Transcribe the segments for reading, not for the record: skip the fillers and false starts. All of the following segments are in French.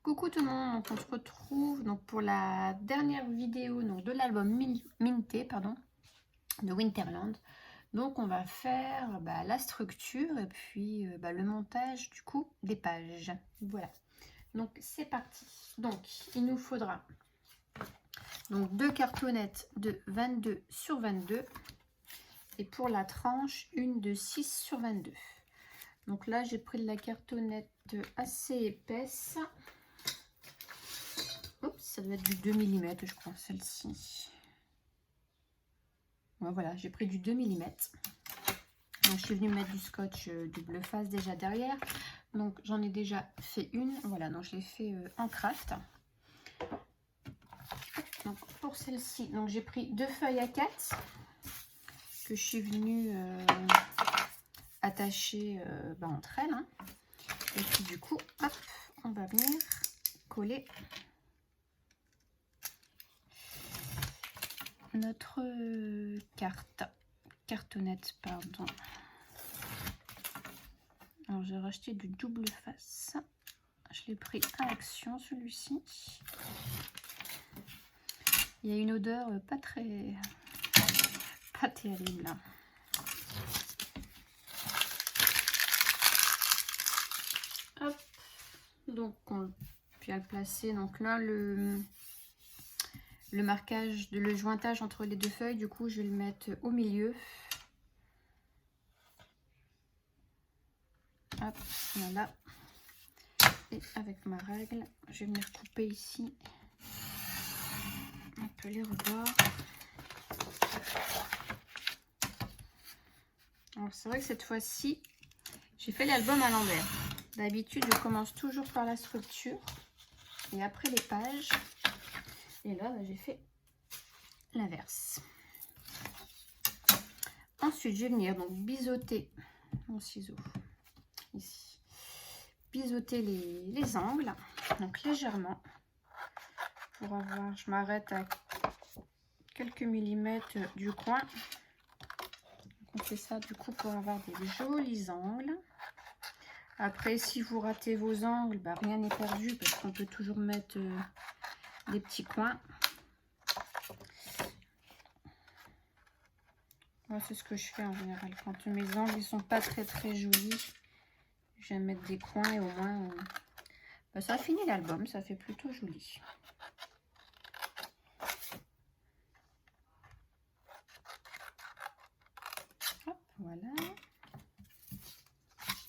Coucou tout le monde, donc on se retrouve donc pour la dernière vidéo donc, de l'album Minté de Winterland. Donc on va faire la structure et puis le montage du coup des pages. Voilà, donc c'est parti. Donc il nous faudra donc 2 cartonnettes de 22 sur 22 et pour la tranche une de 6 sur 22. Donc là j'ai pris de la cartonnette assez épaisse. Oups, ça doit être du 2 mm, je crois, celle-ci. Ouais, voilà, j'ai pris du 2 mm. Donc, je suis venue mettre du scotch double face déjà derrière. Donc, j'en ai déjà fait une. Voilà, donc je l'ai fait en craft. Donc, pour celle-ci, donc j'ai pris 2 feuilles A4 que je suis venue attacher entre elles. Hein. Et puis, du coup, hop, on va venir coller notre cartonnette, pardon. Alors j'ai racheté du double face, je l'ai pris à Action celui-ci. Il y a une odeur pas terrible là. Hop, donc on peut le placer. Donc là le marquage, le jointage entre les deux feuilles, du coup je vais le mettre au milieu. Hop, voilà. Et avec ma règle, je vais venir couper ici un peu les rebords. Alors c'est vrai que cette fois-ci, j'ai fait l'album à l'envers. D'habitude, je commence toujours par la structure et après les pages. Et là, j'ai fait l'inverse. Ensuite, je vais venir donc biseauter mon ciseau ici. Biseauter les angles, donc légèrement. Pour avoir, je m'arrête à quelques millimètres du coin. Donc on fait ça du coup pour avoir des jolis angles. Après, si vous ratez vos angles, rien n'est perdu parce qu'on peut toujours mettre des petits coins. Moi, c'est ce que je fais en général. Quand mes angles ne sont pas très jolis, je vais mettre des coins et au moins ça finit l'album, ça fait plutôt joli. Hop, voilà.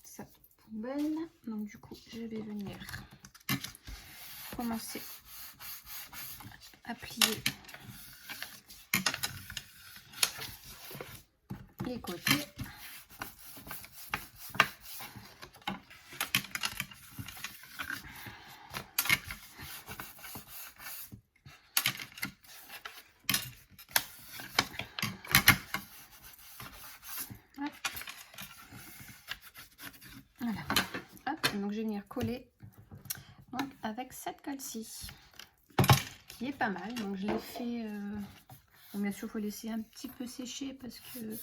Ça poubelle. Donc du coup, je vais venir commencer à plier les côtés. Hop. Voilà. Hop. Donc je vais venir coller donc, avec cette colle-ci qui est pas mal. Donc je l'ai fait. Bon, bien sûr, il faut laisser un petit peu sécher parce que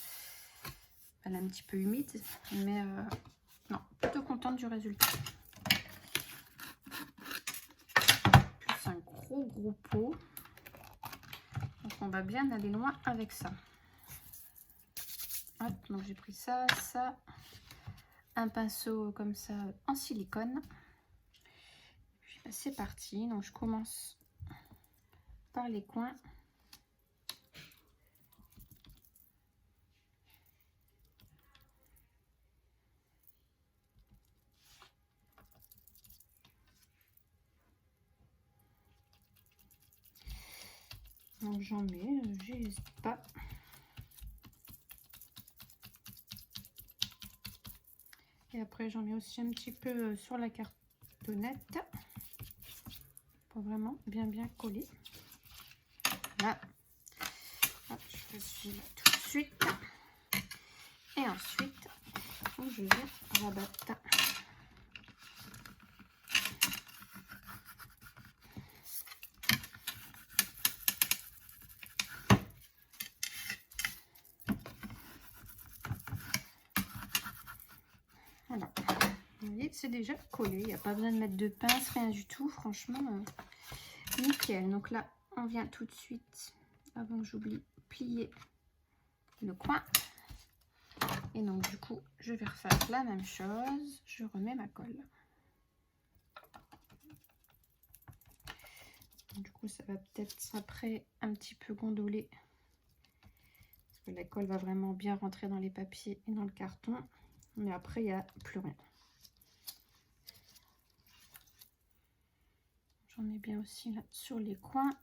elle est un petit peu humide, mais non, plutôt contente du résultat. Plus un gros pot, donc on va bien aller loin avec ça. Hop, donc j'ai pris ça, un pinceau comme ça en silicone. Puis c'est parti. Donc je commence par les coins. Donc j'en mets, j'hésite pas. Et après j'en mets aussi un petit peu sur la cartonnette pour vraiment bien coller. Là, hop, je fais celui-là tout de suite. Et ensuite, je vais rabattre. Voilà. Vous voyez, c'est déjà collé. Il n'y a pas besoin de mettre de pince, rien du tout. Franchement, nickel. Donc là, on vient tout de suite, avant que j'oublie, plier le coin. Et donc, du coup, je vais refaire la même chose. Je remets ma colle. Du coup, ça va peut-être après un petit peu gondoler. Parce que la colle va vraiment bien rentrer dans les papiers et dans le carton. Mais après, il n'y a plus rien. J'en ai bien aussi là sur les coins.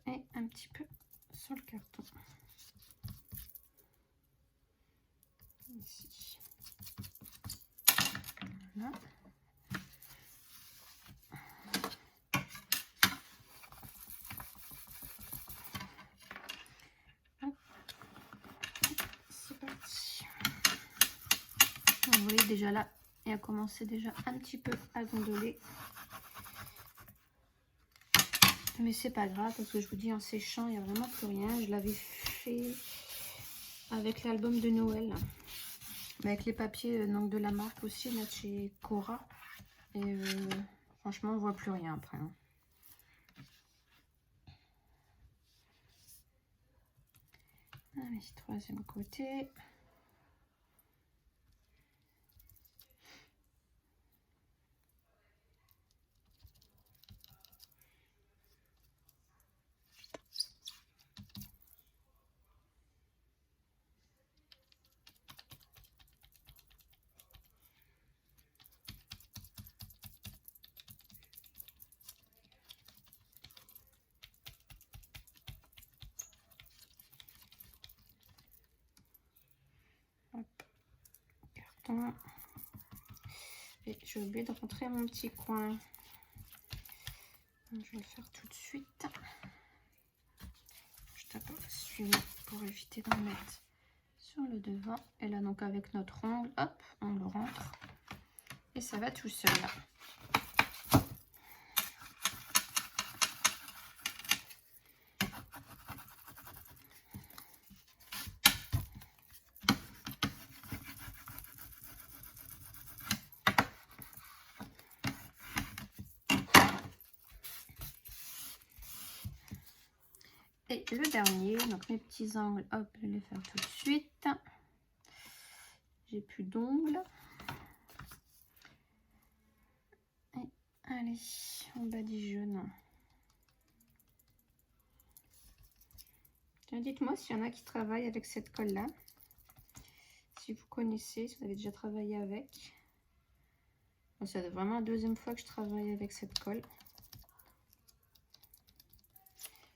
Et un petit peu sur le carton. Ici. Voilà. C'est parti. Vous voyez déjà là, il a commencé déjà un petit peu à gondoler. Mais c'est pas grave parce que je vous dis en séchant, il n'y a vraiment plus rien. Je l'avais fait avec l'album de Noël. Avec les papiers donc de la marque aussi, là de chez Cora. Et franchement, on voit plus rien après. Hein. Allez, troisième côté. Hop, carton. Et j'ai oublié de rentrer mon petit coin. Donc, je vais le faire tout de suite. Je tape celui-là pour éviter d'en mettre sur le devant. Et là, donc avec notre ongle, hop, on le rentre. Et ça va tout seul là. Et le dernier, donc mes petits angles, hop, je vais les faire tout de suite. J'ai plus d'ongles. Et allez, on badigeonne. Dites-moi s'il y en a qui travaillent avec cette colle-là. Si vous connaissez, si vous avez déjà travaillé avec. C'est vraiment la deuxième fois que je travaille avec cette colle.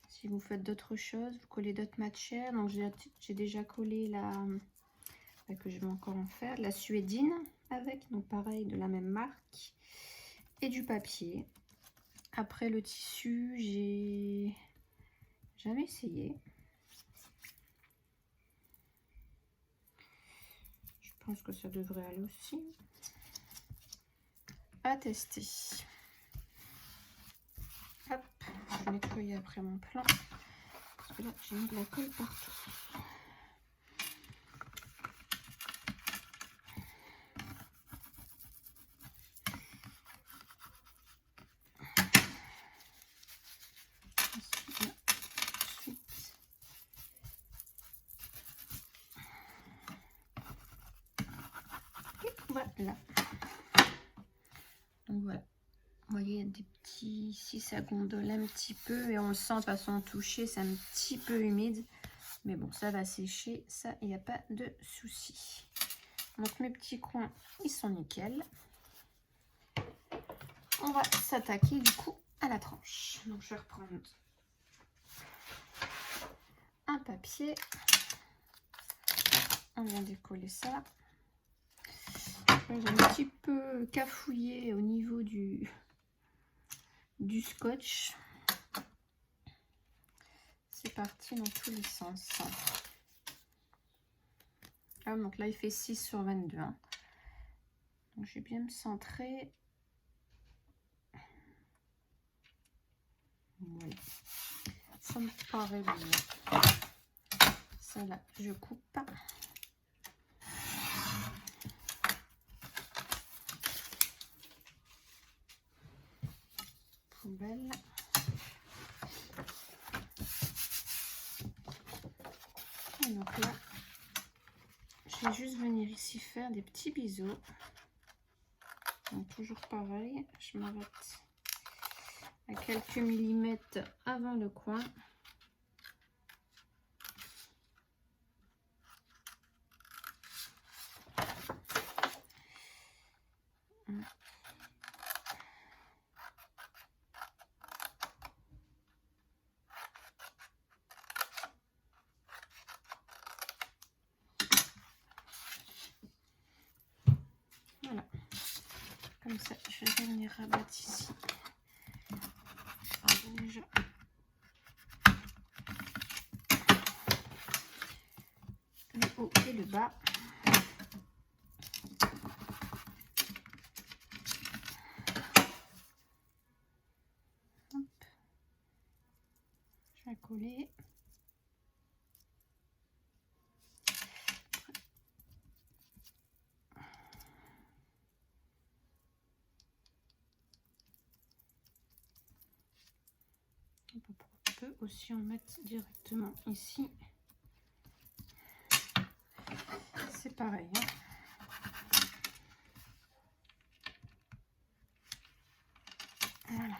Si vous faites d'autres choses, vous collez d'autres matières. Donc j'ai déjà collé la que je vais encore en faire, la suédine avec, donc pareil de la même marque, et du papier. Après le tissu, j'ai jamais essayé. Je pense que ça devrait aller aussi. À tester. Hop, je vais nettoyer après mon plan. Parce que là, j'ai mis de la colle partout. Voilà. Donc voilà. Vous voyez, il y a des petits... Ici, ça gondole un petit peu. Et on le sent de façon touchée. C'est un petit peu humide. Mais bon, ça va sécher. Ça, il n'y a pas de souci. Donc, mes petits coins, ils sont nickel. On va s'attaquer du coup à la tranche. Donc, je vais reprendre un papier. On vient décoller ça. J'ai un petit peu cafouillé au niveau du scotch. C'est parti dans tous les sens. Ah, donc là, il fait 6 sur 22. Hein. Donc, je vais bien me centrer. Voilà. Ça me paraît bien. Ça là, je coupe. Poubelle. Et donc là, je vais juste venir ici faire des petits biseaux. Donc toujours pareil, je m'arrête à quelques millimètres avant le coin. Voilà, comme ça, je vais venir rabattre ici. Déjà. Le haut et le bas. Hop. Je vais coller. On peut aussi en mettre directement ici. C'est pareil. Hein. Voilà.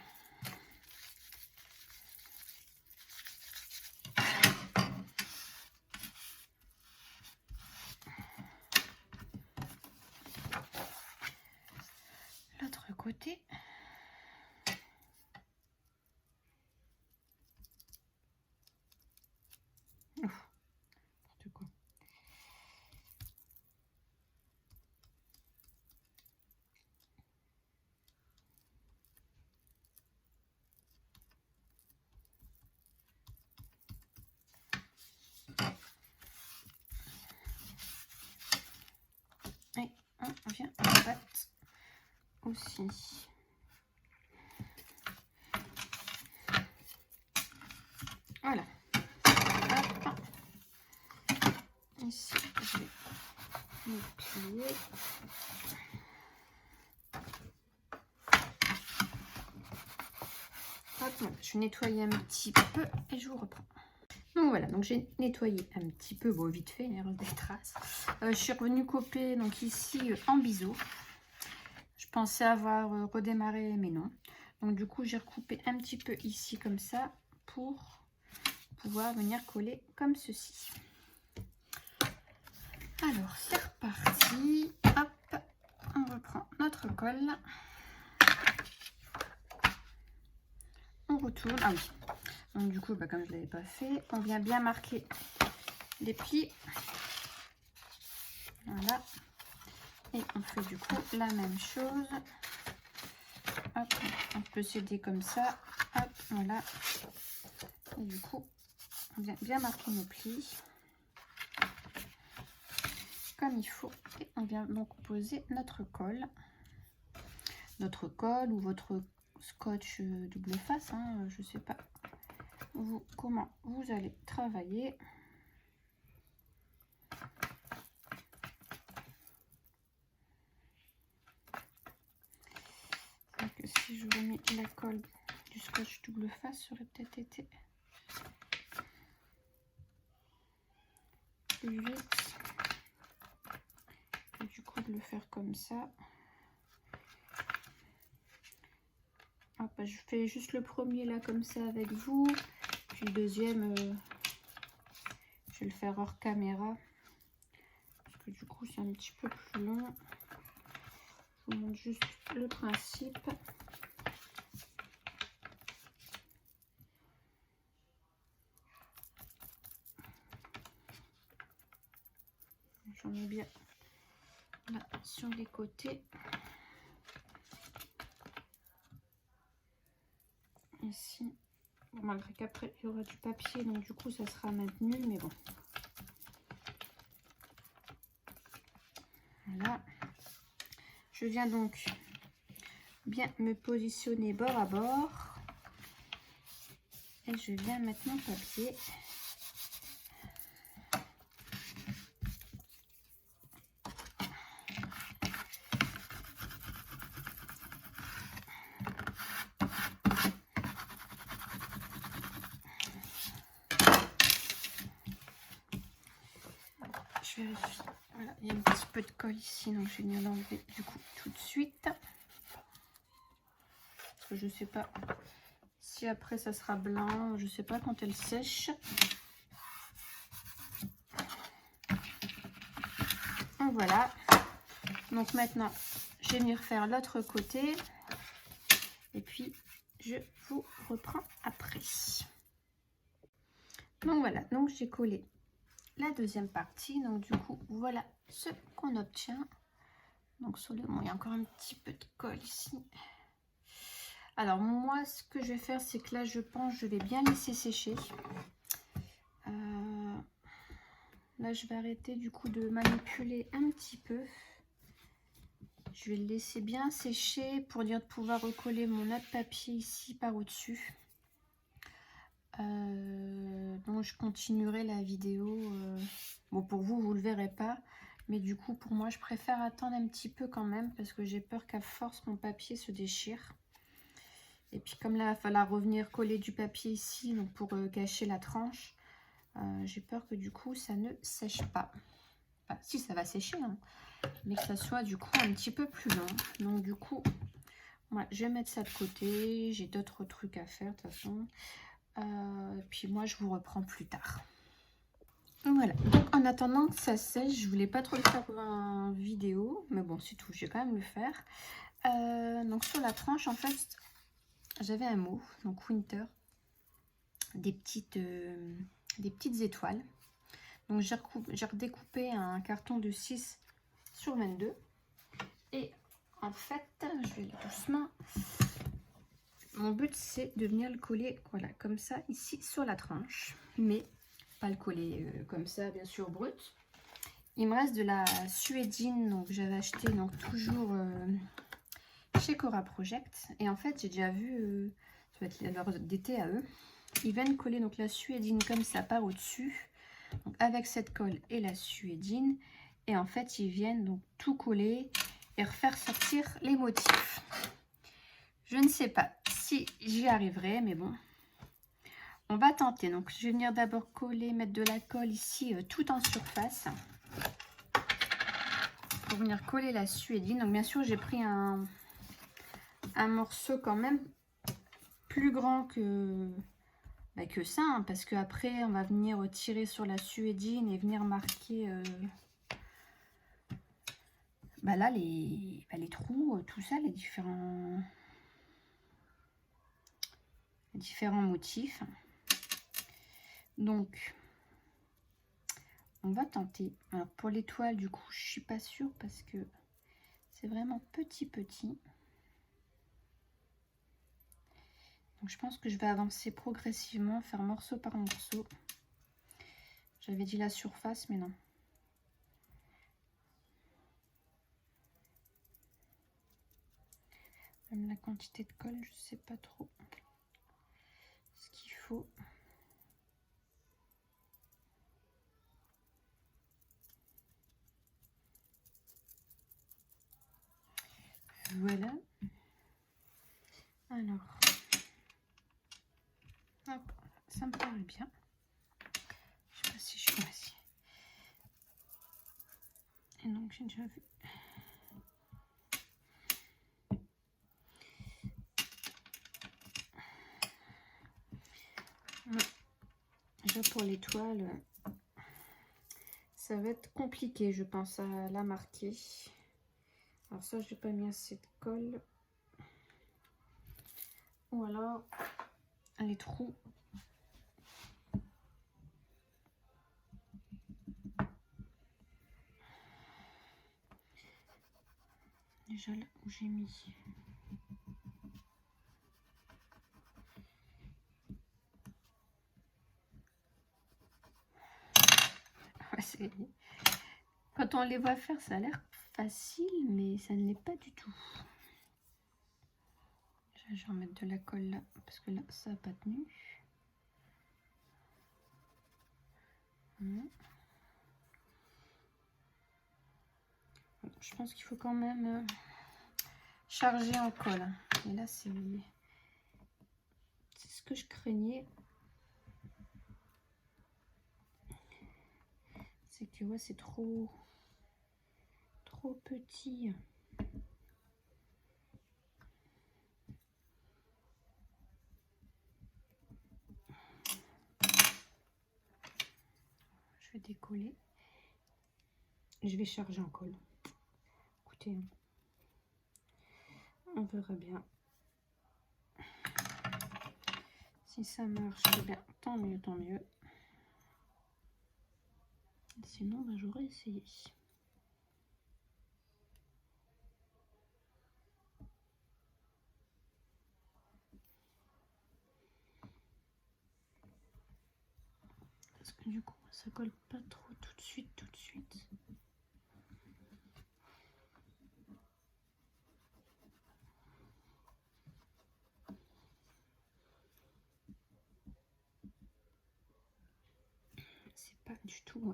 L'autre côté. N'importe quoi. Et on vient rabattre aussi. Voilà. Hop. Ici, je vais me plier. Hop, je vais nettoyer un petit peu et je vous reprends. Donc voilà, donc j'ai nettoyé un petit peu, bon vite fait, il y a des traces. Je suis revenue couper donc ici en biseau. Je pensais avoir redémarré, mais non. Donc du coup, j'ai recoupé un petit peu ici comme ça pour pouvoir venir coller comme ceci. Alors, c'est reparti. Hop, on reprend notre colle. On retourne. Ah oui. Donc du coup, bah, comme je ne l'avais pas fait, on vient bien marquer les plis. Voilà. Et on fait du coup la même chose. Hop, on peut s'aider comme ça. Hop, voilà. Et du coup, on vient bien marquer nos plis comme il faut. Et on vient donc poser notre colle. Notre colle ou votre scotch double face. Hein, je ne sais pas comment vous allez travailler. Que si je remets la colle du scotch double face, ça aurait peut-être été plus vite. Et du coup, de le faire comme ça. Hop, je fais juste le premier là comme ça avec vous. Puis le deuxième, je vais le faire hors caméra. Parce que du coup, c'est un petit peu plus long. Je vous montre juste le principe. J'en ai bien là sur les côtés. Ici. Bon, malgré qu'après, il y aura du papier, donc du coup, ça sera maintenu, mais bon. Voilà. Je viens donc bien me positionner bord à bord. Et je viens mettre mon papier. Je vérifie. Voilà, il y a un petit peu de colle ici, donc je vais venir l'enlever du coup tout de suite. Parce que je sais pas si après ça sera blanc, je sais pas quand elle sèche. Donc voilà. Donc maintenant, je vais venir faire l'autre côté. Et puis, je vous reprends après. Donc voilà, donc j'ai collé la deuxième partie. Donc du coup, voilà ce qu'on obtient. Donc sur le... Bon, il y a encore un petit peu de colle ici. Alors moi, ce que je vais faire, c'est que là, je pense, je vais bien laisser sécher. Là, je vais arrêter du coup de manipuler un petit peu. Je vais le laisser bien sécher pour dire de pouvoir recoller mon autre papier ici par au-dessus. Donc je continuerai la vidéo. Bon, pour vous, vous le verrez pas. Mais du coup, pour moi, je préfère attendre un petit peu quand même parce que j'ai peur qu'à force, mon papier se déchire. Et puis comme là, il va falloir revenir coller du papier ici donc pour cacher la tranche. J'ai peur que du coup, ça ne sèche pas. Enfin, si, ça va sécher, hein, mais que ça soit du coup un petit peu plus long. Donc du coup, ouais, je vais mettre ça de côté. J'ai d'autres trucs à faire de toute façon. Puis moi, je vous reprends plus tard. Voilà, donc en attendant que ça sèche, je voulais pas trop le faire en vidéo, mais bon, c'est tout, je vais quand même le faire. Donc sur la tranche, en fait, j'avais un mot, donc Winter, des petites étoiles. Donc j'ai redécoupé un carton de 6 sur 22. Et en fait, je vais aller doucement. Mon but, c'est de venir le coller, voilà, comme ça, ici, sur la tranche. Mais pas le coller comme ça, bien sûr, brut. Il me reste de la suédine, donc j'avais acheté donc toujours chez Cora Project. Et en fait, j'ai déjà vu, ça va être leur d'été à eux. Ils viennent coller donc la suédine comme ça par au-dessus, avec cette colle et la suédine. Et en fait, ils viennent donc tout coller et refaire sortir les motifs. Je ne sais pas si j'y arriverai, mais bon, on va tenter. Donc, je vais venir d'abord coller, mettre de la colle ici tout en surface pour venir coller la suédine. Donc, bien sûr, j'ai pris un morceau quand même plus grand que ça, hein, parce qu'après, on va venir tirer sur la suédine et venir marquer là les trous, tout ça, les différents motifs. Donc, on va tenter. Alors, pour l'étoile, du coup, je suis pas sûre parce que c'est vraiment petit. Donc, je pense que je vais avancer progressivement, faire morceau par morceau. J'avais dit la surface, mais non. Même la quantité de colle, je sais pas trop ce qu'il faut. Voilà. Alors, hop, ça me paraît bien. Je sais pas si je suis assise. Et donc, j'ai déjà vu. Déjà pour l'étoile, ça va être compliqué, je pense, à la marquer. Alors ça, je n'ai pas mis assez de colle. Ou alors, les trous. Déjà là où j'ai mis. Ouais, quand on les voit faire, ça a l'air facile, mais ça ne l'est pas du tout. Je vais remettre de la colle là, parce que là, ça n'a pas tenu. Je pense qu'il faut quand même charger en colle. Et là, c'est ce que je craignais. C'est que tu vois, c'est trop petit. Je vais décoller. Je vais charger en colle. Écoutez, on verra bien. Si ça marche bien, tant mieux, tant mieux. Sinon, ben, j'aurais essayé. Parce que du coup, ça colle pas trop tout de suite, C'est pas du tout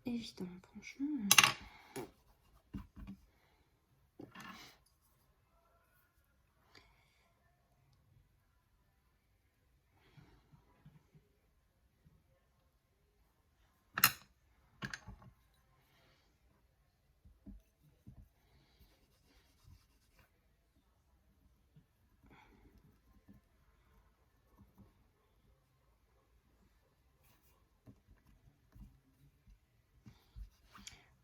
évident, franchement.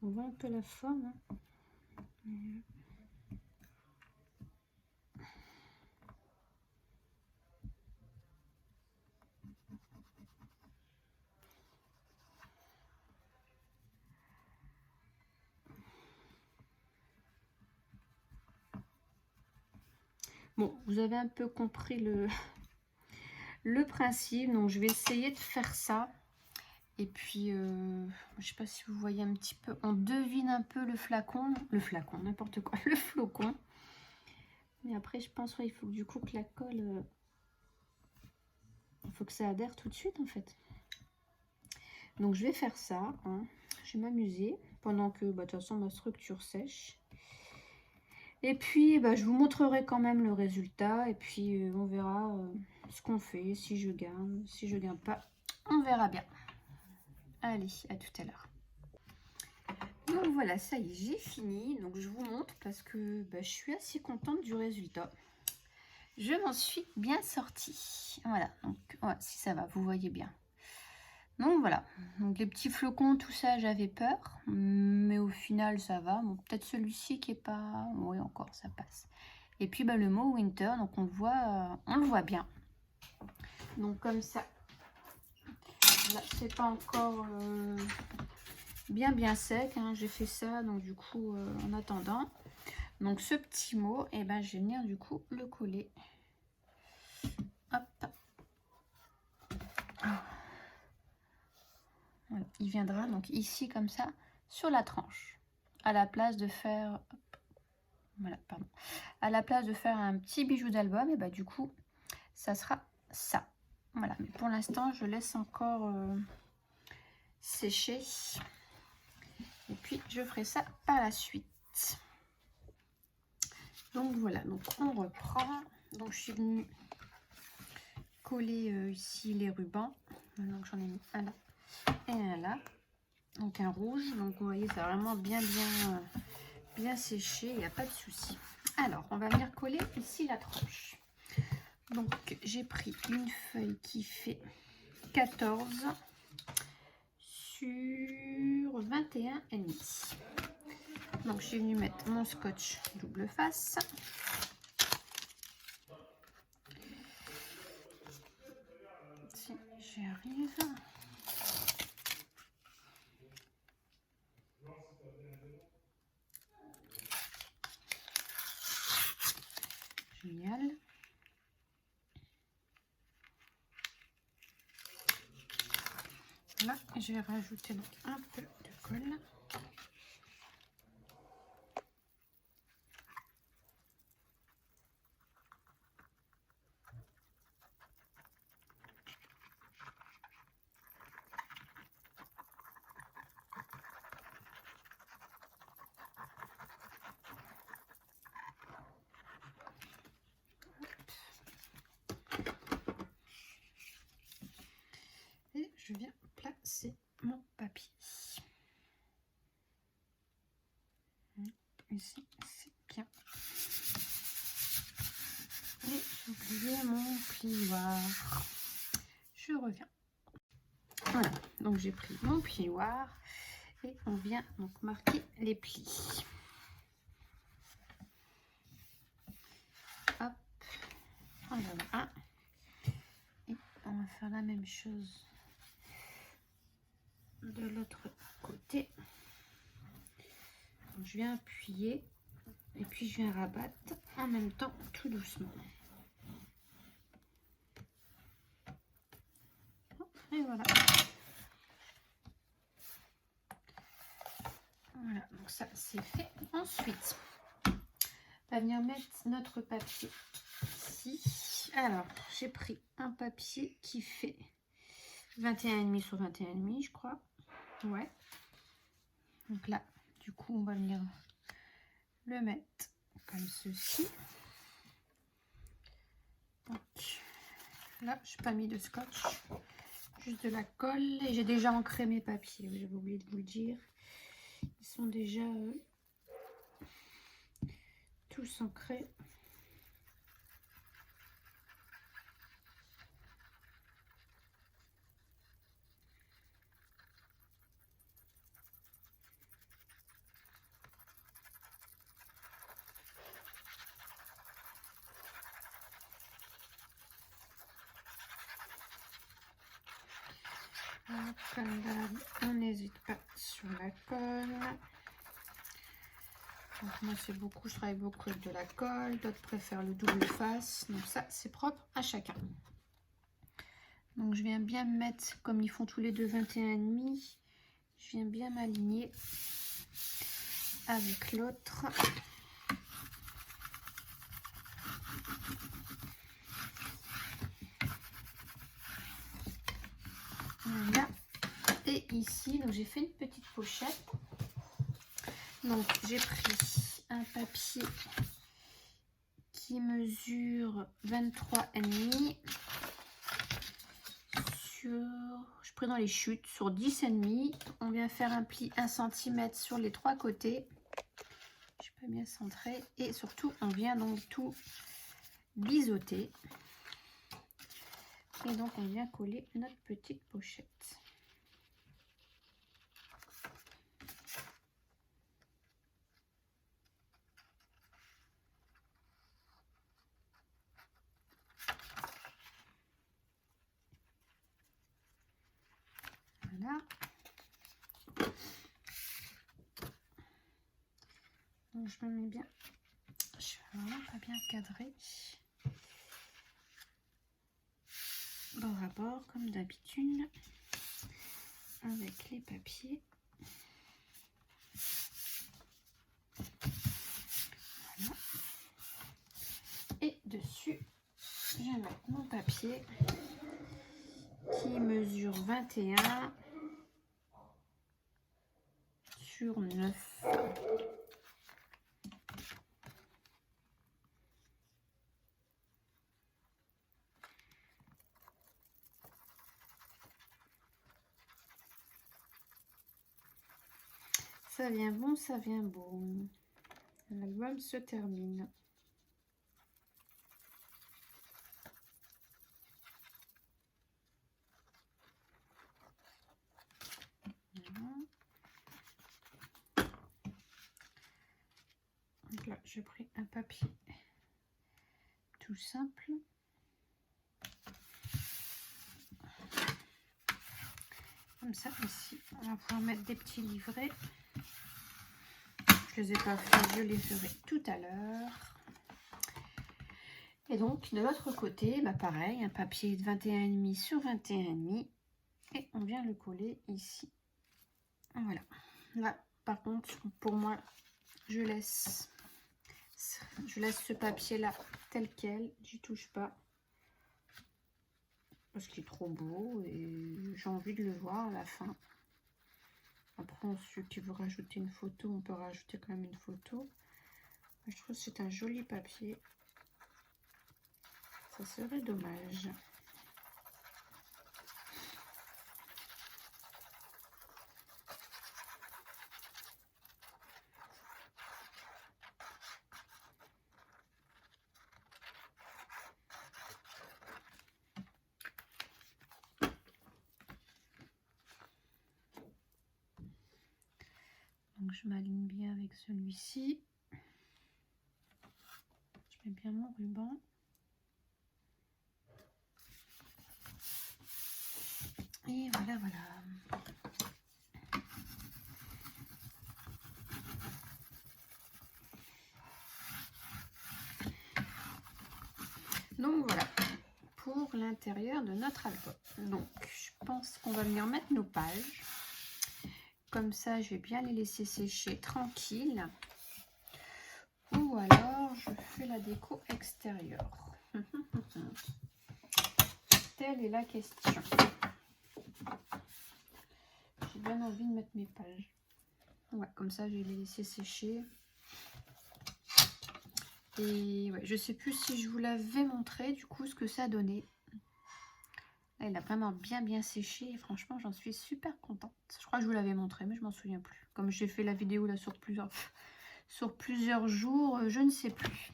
On voit un peu la forme. Bon, vous avez un peu compris le principe. Donc, je vais essayer de faire ça. Et puis, je sais pas si vous voyez un petit peu. On devine un peu le flacon, n'importe quoi, le flocon. Mais après, je pense il faut du coup que la colle... il faut que ça adhère tout de suite, en fait. Donc, je vais faire ça. Hein. Je vais m'amuser pendant que, bah, de toute façon, ma structure sèche. Et puis, bah, je vous montrerai quand même le résultat. Et puis, on verra ce qu'on fait, si je gagne, si je gagne pas. On verra bien. Allez, à tout à l'heure. Donc voilà, ça y est, j'ai fini. Donc je vous montre parce que bah, je suis assez contente du résultat. Je m'en suis bien sortie. Voilà, donc ouais, si ça va, vous voyez bien. Donc voilà, donc les petits flocons, tout ça, j'avais peur. Mais au final, ça va. Bon, peut-être celui-ci qui est pas... Oui, encore, ça passe. Et puis bah, le mot winter, donc on le voit bien. Donc comme ça, là, c'est pas encore... bien sec, hein. J'ai fait ça donc du coup en attendant, donc ce petit mot, et ben je vais venir du coup le coller. Hop. Voilà. Il viendra donc ici comme ça sur la tranche, à la place de faire, hop. Voilà, pardon, à la place de faire un petit bijou d'album, et ben du coup ça sera ça. Voilà, mais pour l'instant je laisse encore sécher. Et puis je ferai ça par la suite. Donc voilà, donc on reprend. Donc je suis venue coller ici les rubans. Donc j'en ai mis un là et un là. Donc un rouge. Donc vous voyez, c'est vraiment bien séché. Il n'y a pas de souci. Alors on va venir coller ici la tranche. Donc j'ai pris une feuille qui fait 14 sur 21,5. Donc je suis venue mettre mon scotch double face. Si j'y arrive. Génial. Là, je vais rajouter donc un peu de colle. plioir. Je reviens. Voilà, donc j'ai pris mon plioir et on vient donc marquer les plis. Hop, voilà. Et on va faire la même chose de l'autre côté. Donc, je viens appuyer et puis je viens rabattre en même temps tout doucement. Et voilà. Voilà, donc ça c'est fait. Ensuite, on va venir mettre notre papier ici. Alors, j'ai pris un papier qui fait 21,5 sur 21,5, je crois. Ouais. Donc là, du coup, on va venir le mettre comme ceci. Donc, là, je n'ai pas mis de scotch, juste de la colle. Et j'ai déjà ancré mes papiers, j'avais oublié de vous le dire. Ils sont déjà tous ancrés. Comme d'hab, on n'hésite pas sur la colle. Donc moi c'est beaucoup, je travaille beaucoup avec de la colle, d'autres préfèrent le double face. Donc ça c'est propre à chacun. Donc je viens bien me mettre, comme ils font tous les deux 21,5, je viens bien m'aligner avec l'autre. Voilà. Et ici, donc j'ai fait une petite pochette. Donc j'ai pris un papier qui mesure 23,5 sur, je prends dans les chutes, sur 10,5. On vient faire un pli 1 cm sur les trois côtés. Je suis pas bien centrée. Et surtout, on vient donc tout biseauter. Et donc on vient coller notre petite pochette. Voilà. Donc je me mets bien. Je suis vraiment pas bien cadrée. Bord à bord comme d'habitude. Avec les papiers. Voilà. Et dessus, je vais mettre mon papier qui mesure 21 sur 9. Ça vient bon, ça vient beau. L'album se termine. Voilà. Donc là, j'ai pris un papier tout simple. Comme ça, ici, on va pouvoir mettre des petits livrets. Je les ai pas fait, je les ferai tout à l'heure. Et donc, de l'autre côté, bah pareil, un papier de 21,5 sur 21,5. Et on vient le coller ici. Voilà. Là, par contre, pour moi, je laisse ce papier-là tel quel. J'y touche pas. Parce qu'il est trop beau et j'ai envie de le voir à la fin. Après, ceux qui veulent rajouter une photo, on peut rajouter quand même une photo. Je trouve que c'est un joli papier. Ça serait dommage. je m'aligne bien avec celui-ci. Je mets bien mon ruban. Et voilà, voilà. Donc voilà, pour l'intérieur de notre album. Donc je pense qu'on va venir mettre nos pages. Comme ça, je vais bien les laisser sécher tranquille. Ou alors, je fais la déco extérieure. Telle est la question. J'ai bien envie de mettre mes pages. Ouais, comme ça, je vais les laisser sécher. Et ouais, je sais plus si je vous l'avais montré, du coup, ce que ça donnait. Là, il a vraiment bien séché. Et franchement, j'en suis super contente. Je crois que je vous l'avais montré, mais je m'en souviens plus. Comme j'ai fait la vidéo là sur plusieurs jours, je ne sais plus.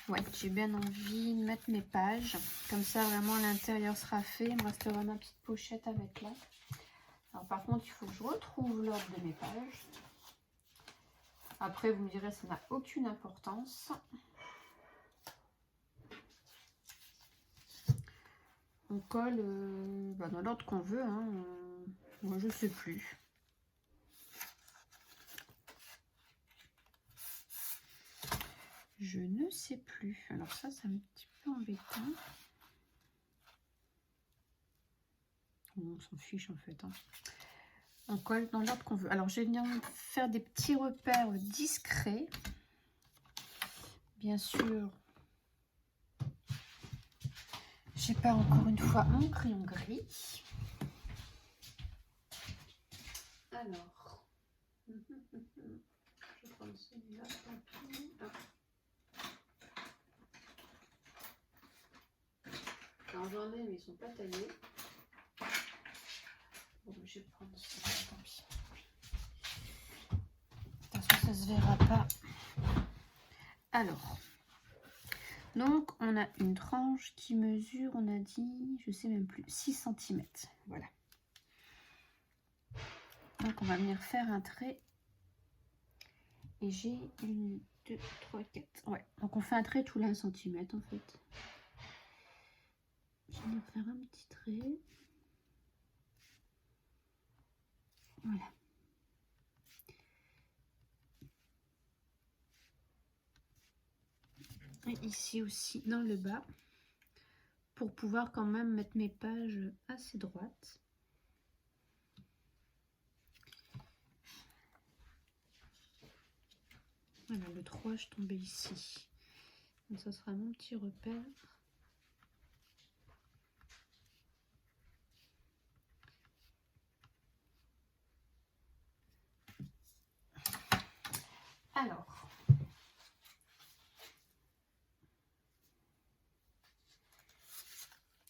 Ouais, j'ai bien envie de mettre mes pages. Comme ça, vraiment, l'intérieur sera fait. Il me restera ma petite pochette à mettre là. Alors, par contre, il faut que je retrouve l'ordre de mes pages. Après, vous me direz, ça n'a aucune importance. On colle dans l'ordre qu'on veut. Hein. Moi, je ne sais plus. Je ne sais plus. Alors ça, c'est un petit peu embêtant. On s'en fiche en fait. Hein. On colle dans l'ordre qu'on veut. Alors, je vais venir faire des petits repères discrets. Bien sûr, j'ai pas encore une fois mon crayon gris. Alors, je vais prendre celui-là. Alors, j'en ai, mais ils sont pas taillés. Bon, je vais prendre celui-là, tant pis. De toute façon, ça se verra pas. Alors, donc on a une tranche qui mesure, on a dit, je sais même plus, 6 cm. Voilà. Donc on va venir faire un trait. Et j'ai 1, 2, 3, 4. Ouais, donc on fait un trait tous les 1 cm en fait. Je vais faire un petit trait. Voilà. Et ici aussi dans le bas. Pour pouvoir quand même mettre mes pages assez droites. Voilà, le 3, je tombais ici. Donc ça sera mon petit repère. Alors,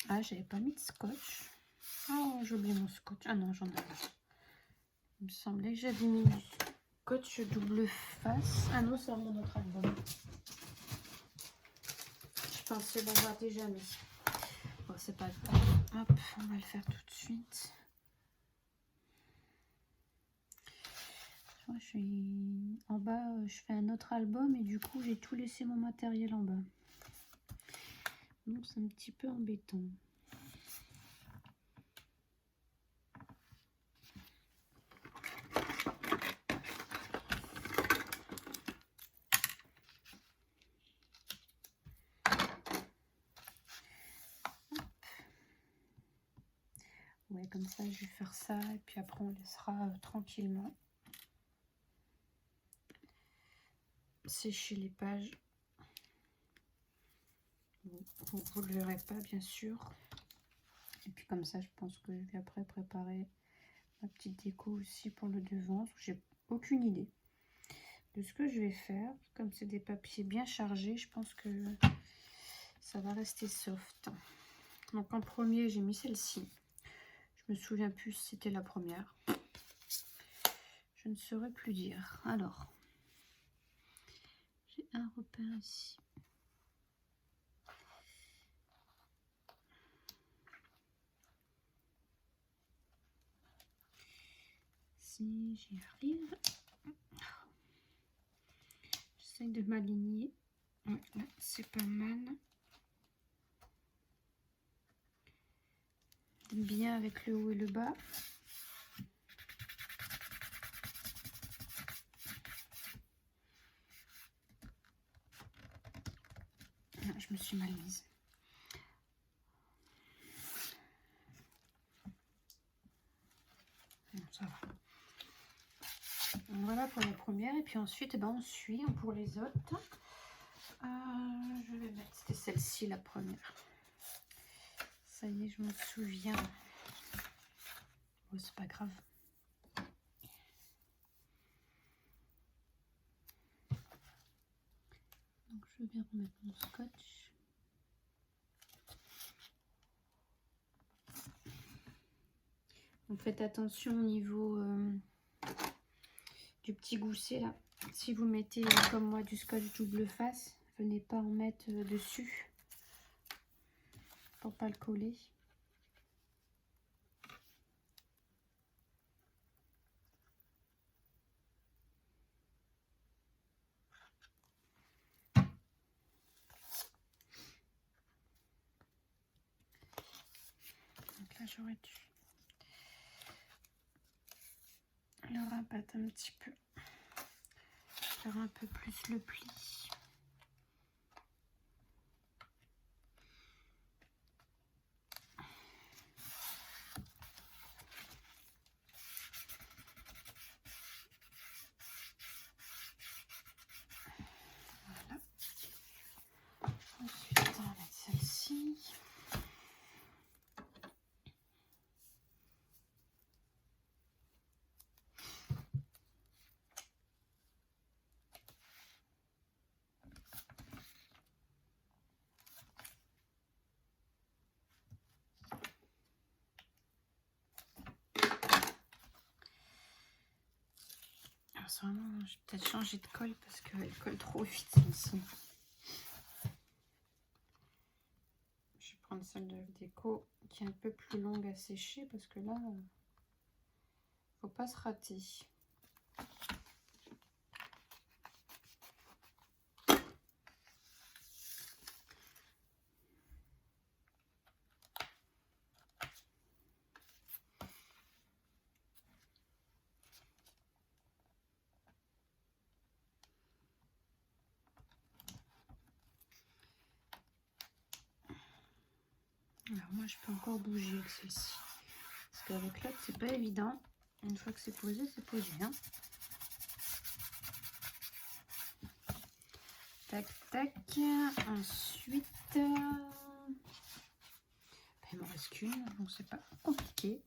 ah, j'avais pas mis de scotch. Oh, j'ai oublié mon scotch. Ah non, j'en ai. Il me semblait que j'avais mis du scotch double face. Ah non, c'est mon autre album. Je pensais l'avoir déjà mis. Bon, c'est pas grave. Hop, on va le faire tout de suite. Je suis en bas, je fais un autre album et du coup, j'ai tout laissé mon matériel en bas. Donc, c'est un petit peu embêtant. Ouais, comme ça, je vais faire ça et puis après, on laissera tranquillement sécher les pages. Vous ne le verrez pas, bien sûr. Et puis comme ça, je pense que je vais après préparer ma petite déco aussi pour le devant. J'ai aucune idée de ce que je vais faire. Comme c'est des papiers bien chargés, je pense que ça va rester soft. Donc en premier, j'ai mis celle-ci. Je me souviens plus si c'était la première. Je ne saurais plus dire. Alors, j'ai un repère ici. si j'y arrive. J'essaie de m'aligner. Ouais, là, c'est pas mal. Bien avec le haut et le bas. Non, je me suis mal mise. Bon, ça va. Donc, voilà pour la première. Et puis ensuite, eh ben, on suit pour les autres. Je vais mettre, c'était celle-ci la première. Ça y est, je me souviens. Oh, c'est pas grave. Donc je vais remettre mon scotch. Donc faites attention au niveau du petit gousset là. Si vous mettez comme moi du scotch double face, venez pas en mettre dessus pour pas le coller. Donc là j'aurais dû le rabattre un petit peu, faire un peu plus le pli. Voilà. Ensuite on va mettre celle-ci. Vraiment, j'ai peut-être changé de colle parce qu'elle colle trop vite ici. Je vais prendre celle de déco qui est un peu plus longue à sécher parce que là, faut pas se rater. Alors moi je peux encore bouger avec celle-ci. Parce qu'avec l'autre c'est pas évident. Une fois que c'est posé, c'est posé. Hein. Tac, tac. Ensuite, il m'en reste qu'une, donc c'est pas compliqué.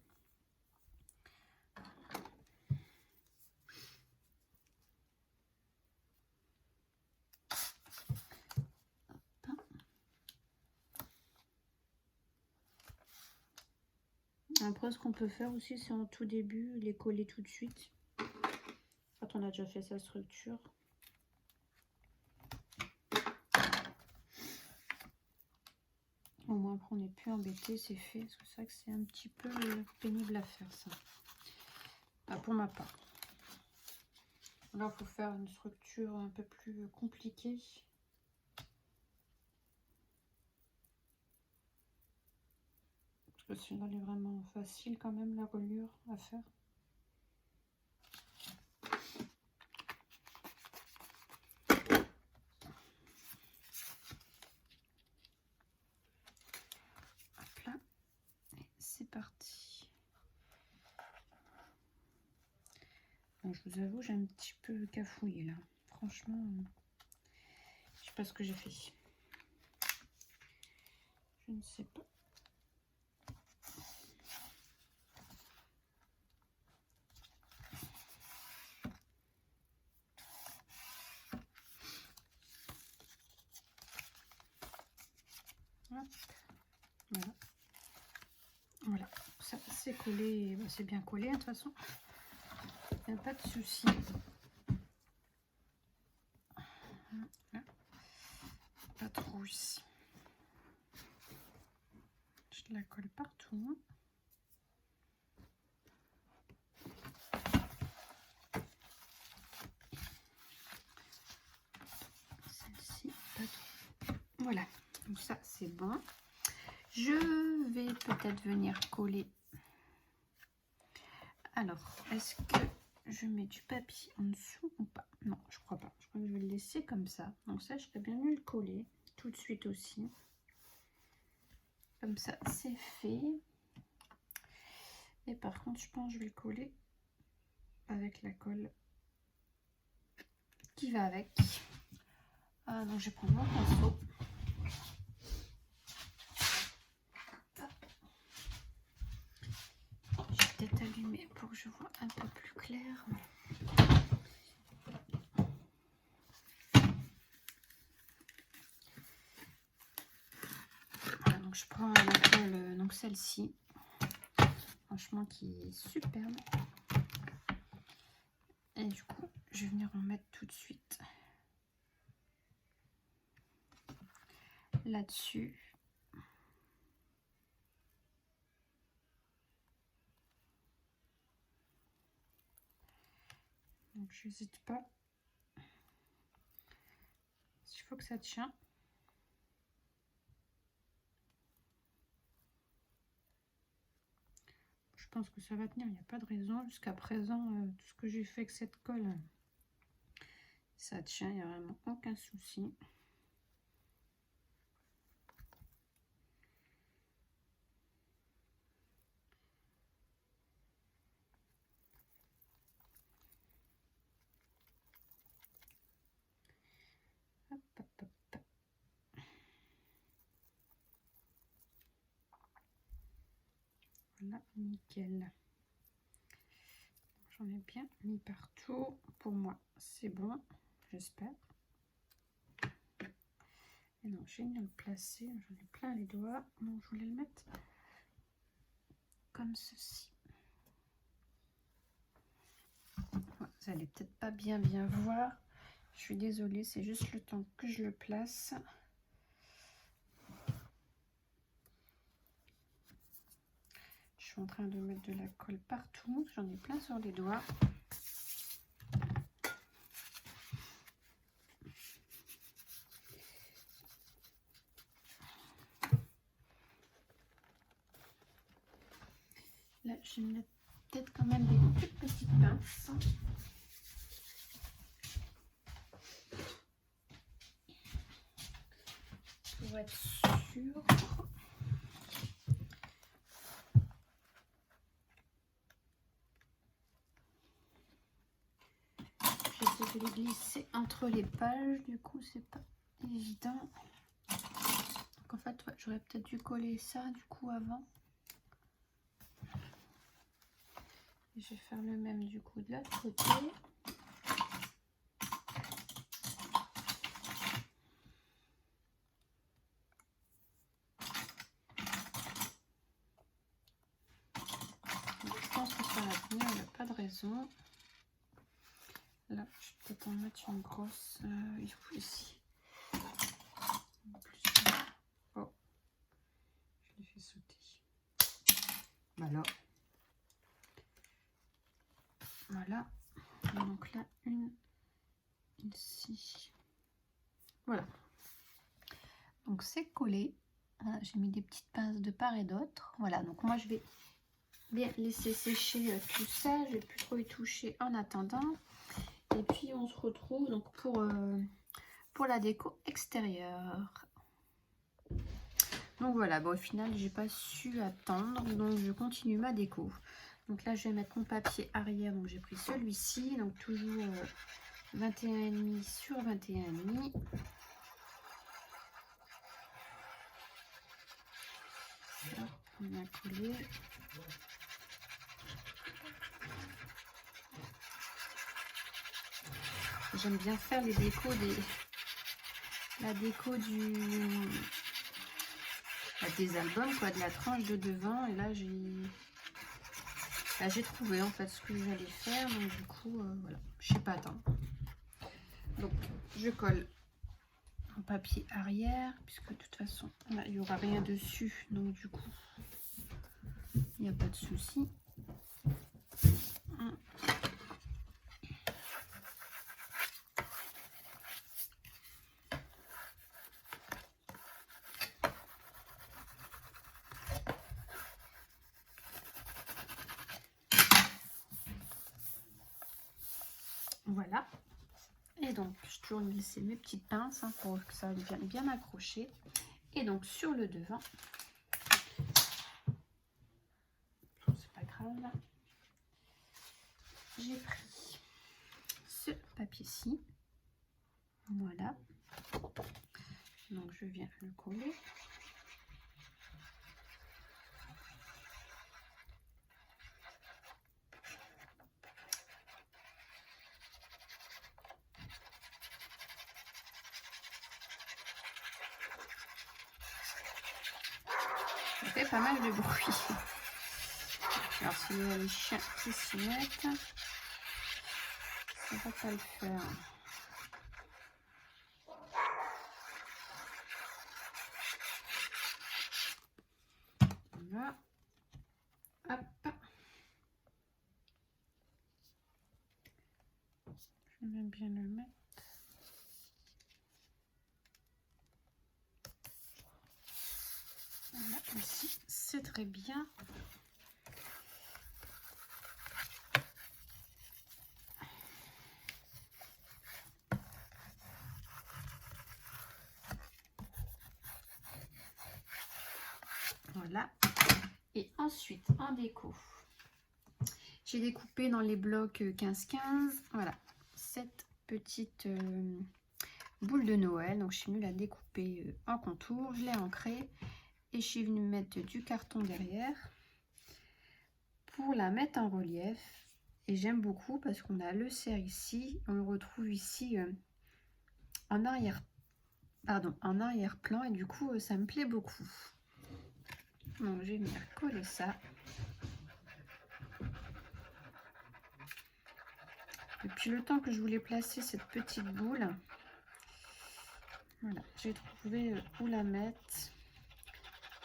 Après, ce qu'on peut faire aussi, c'est en tout début, les coller tout de suite. Quand on a déjà fait sa structure. Au moins, après, on n'est plus embêté, c'est fait. C'est vrai que c'est un petit peu pénible à faire, ça. Ah, pour ma part. Là, il faut faire une structure un peu plus compliquée. Parce que sinon, elle est vraiment facile quand même, la reliure à faire. Hop là. Et c'est parti. Bon, je vous avoue, j'ai un petit peu cafouillé là. Franchement, je sais pas ce que j'ai fait. Je ne sais pas. Hop. Voilà. Voilà. Ça c'est collé. C'est bien collé, hein, de toute façon. Il n'y a pas de souci. Voilà. Pas trop ici. Je la colle partout. c'est bon. Je vais peut-être venir coller. Alors, est-ce que je mets du papier en dessous ou pas? Non, je crois pas. Je crois que je vais le laisser comme ça. Donc ça, je serais bien mieux le coller tout de suite aussi. Comme ça, c'est fait. Et par contre, je pense que je vais le coller avec la colle qui va avec. Donc je vais prendre mon pinceau. Je vais peut-être allumer pour que je vois un peu plus clair. Voilà, donc je prends la colle, donc celle-ci, franchement qui est superbe. Et du coup, je vais venir en mettre tout de suite là-dessus. Donc je n'hésite pas. Il faut que ça tient. Je pense que ça va tenir, il n'y a pas de raison. Jusqu'à présent, tout ce que j'ai fait avec cette colle, ça tient, il n'y a vraiment aucun souci. Hop, hop, hop. Voilà, nickel. J'en ai bien mis partout. Pour moi, c'est bon, j'espère. Et non, j'ai bien le placer. J'en ai plein les doigts. Donc, je voulais le mettre comme ceci. Vous allez peut-être pas bien voir. Je suis désolée, c'est juste le temps que je le place. Je suis en train de mettre de la colle partout. J'en ai plein sur les doigts. Là, je vais mettre peut-être quand même des toutes petites pinces. Pour être sûr. J'essaie de les glisser entre les pages, du coup c'est pas évident. Donc en fait ouais, j'aurais peut-être dû coller ça du coup avant. Et je vais faire le même du coup de l'autre côté. Donc, je pense que ça va tenir, il n'y a pas de raison. Là, je vais peut-être en mettre une grosse ici. Oh, je l'ai fait sauter. Voilà. Voilà. Et donc là, une ici. Voilà. Donc c'est collé. J'ai mis des petites pinces de part et d'autre. Voilà. Donc moi je vais bien laisser sécher tout ça. Je vais plus trop y toucher en attendant. Et puis on se retrouve donc pour la déco extérieure. Donc voilà, bon, au final j'ai pas su attendre, donc je continue ma déco. Donc là je vais mettre mon papier arrière, donc j'ai pris celui-ci, donc toujours 21,5 sur 21,5. On a collé. J'aime bien faire les décos la déco des albums, quoi, de la tranche de devant. Et là j'ai trouvé en fait ce que j'allais faire, donc du coup voilà, je sais pas attendre. Donc je colle en papier arrière puisque de toute façon là, il n'y aura rien dessus, donc du coup il n'y a pas de souci. Et donc, je toujours laisser mes petites pinces hein, pour que ça vienne bien accroché. Et donc, sur le devant, c'est pas grave, j'ai pris ce papier-ci. Voilà. Donc, je viens le coller. Ça fait pas mal de bruit. Alors, s'il y a les chiens qui s'y mettent, ça va pas le faire. Voilà. Hop. Je vais bien le mettre. Voilà, ici, c'est très bien. Voilà. Et ensuite, en déco, j'ai découpé dans les blocs 15-15, voilà, cette petite boule de Noël. Donc, je suis venue la découper en contour, je l'ai ancrée et je suis venue mettre du carton derrière pour la mettre en relief. Et j'aime beaucoup parce qu'on a le cerf ici, on le retrouve ici en arrière-plan et du coup, ça me plaît beaucoup. Donc, je vais venir coller ça. Depuis le temps que je voulais placer cette petite boule, voilà, j'ai trouvé où la mettre.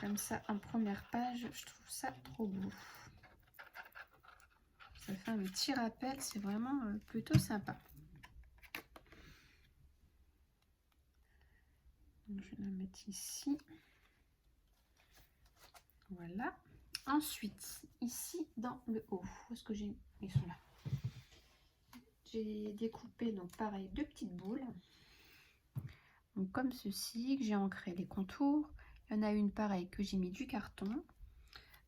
Comme ça, en première page, je trouve ça trop beau. Ça fait un petit rappel, c'est vraiment plutôt sympa. Donc, je vais la mettre ici. Voilà. Ensuite, ici dans le haut, où est-ce que j'ai... Ils sont là. J'ai découpé, donc pareil, deux petites boules. Donc comme ceci, que j'ai ancré les contours. Il y en a une pareille que j'ai mis du carton.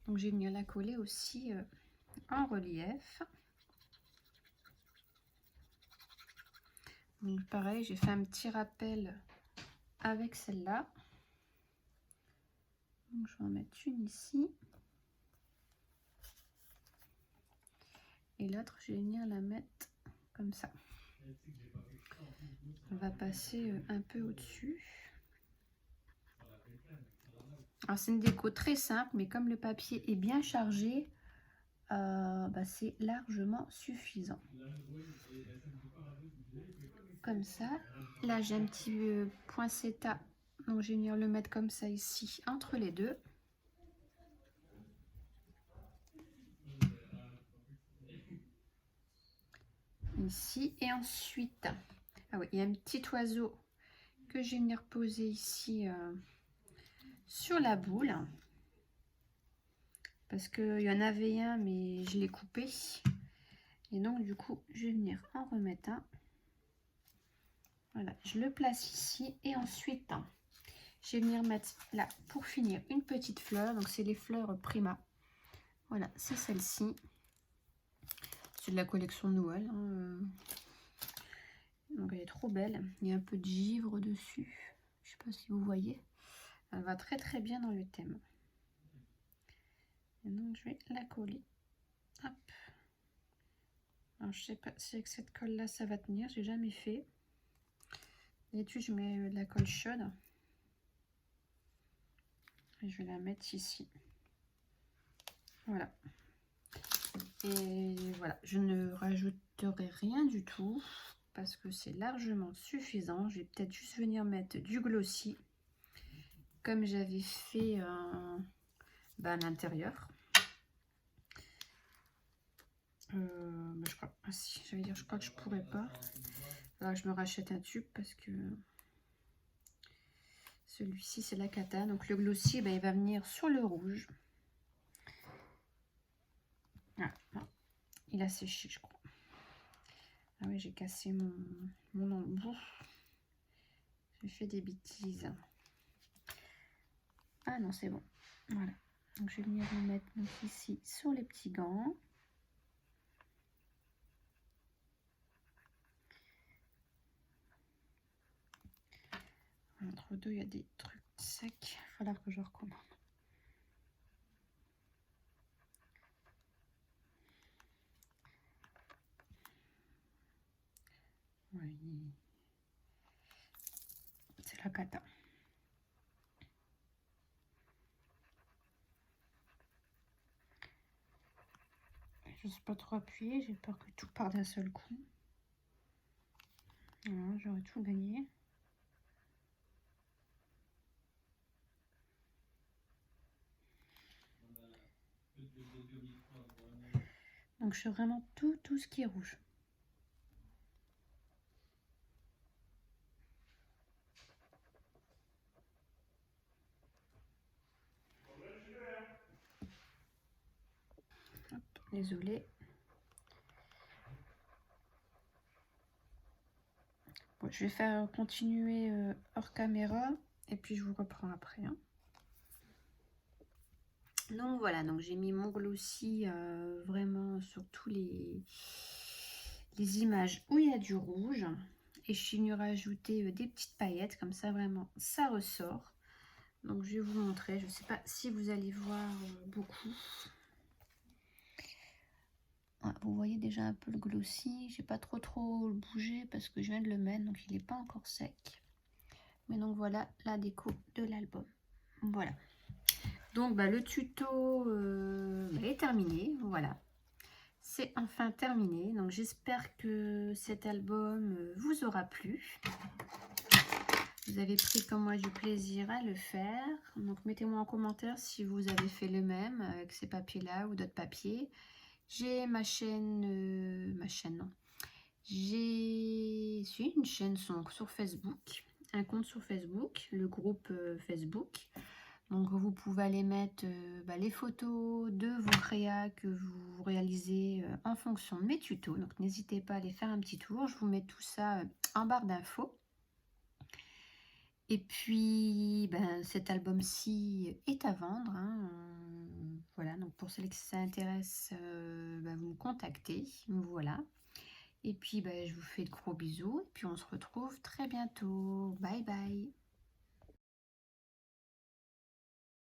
Donc j'ai venu la coller aussi en relief. Donc pareil, j'ai fait un petit rappel avec celle-là. Donc je vais en mettre une ici. Et l'autre, je vais venir la mettre comme ça. On va passer un peu au-dessus. Alors c'est une déco très simple, mais comme le papier est bien chargé, c'est largement suffisant. Comme ça. Là j'ai un petit poinsettia, donc je vais venir le mettre comme ça ici, entre les deux. Ici, et ensuite, ah oui, il y a un petit oiseau que je vais venir poser ici sur la boule. Parce qu'il y en avait un, mais je l'ai coupé. Et donc, du coup, je vais venir en remettre un. Voilà, je le place ici. Et ensuite, je vais venir mettre là, pour finir, une petite fleur. Donc, c'est les fleurs Prima. Voilà, c'est celle-ci. C'est de la collection de Noël. Hein. Donc, elle est trop belle. Il y a un peu de givre dessus. Je ne sais pas si vous voyez. Elle va très très bien dans le thème. Et donc, je vais la coller. Hop. Alors, je sais pas si avec cette colle là ça va tenir, j'ai jamais fait. D'habitude je mets de la colle chaude et je vais la mettre ici. Voilà. Et voilà, je ne rajouterai rien du tout parce que c'est largement suffisant. Je vais peut-être juste venir mettre du glossy comme j'avais fait à l'intérieur. Je crois, si, j'allais dire, je crois que je pourrais pas. Alors je me rachète un tube parce que celui-ci c'est la cata. Donc le glossy, il va venir sur le rouge. Ah, il a séché, je crois. Ah oui, j'ai cassé mon embout. J'ai fait des bêtises. Ah non, c'est bon. Voilà. Donc je vais venir le mettre donc, ici sur les petits gants. Entre deux, il y a des trucs secs. Il va falloir que je recommande. Oui. C'est la cata. Je ne sais pas trop appuyer, j'ai peur que tout parte d'un seul coup. Voilà, j'aurais tout gagné. Donc je fais vraiment tout ce qui est rouge. Désolée. Bon, je vais faire continuer hors caméra et puis je vous reprends après. Hein. Donc voilà, donc j'ai mis mon glossy vraiment sur tous les images où il y a du rouge. Et je suis venue rajouter des petites paillettes, comme ça vraiment ça ressort. Donc je vais vous montrer, je ne sais pas si vous allez voir beaucoup. Vous voyez déjà un peu le glossy, j'ai pas trop bougé parce que je viens de le mettre, donc il n'est pas encore sec. Mais donc voilà la déco de l'album. Voilà. Donc le tuto est terminé, voilà. C'est enfin terminé, donc j'espère que cet album vous aura plu. Vous avez pris comme moi du plaisir à le faire. Donc mettez-moi en commentaire si vous avez fait le même avec ces papiers-là ou d'autres papiers. J'ai ma chaîne, non. J'ai une chaîne sur Facebook, un compte sur Facebook, le groupe Facebook. Donc vous pouvez aller mettre les photos de vos créas que vous réalisez en fonction de mes tutos. Donc n'hésitez pas à aller faire un petit tour. Je vous mets tout ça en barre d'infos. Et puis cet album-ci est à vendre. Hein. Voilà, donc pour celles qui ça intéresse, vous me contactez. Voilà. Et puis je vous fais de gros bisous. Et puis on se retrouve très bientôt. Bye bye.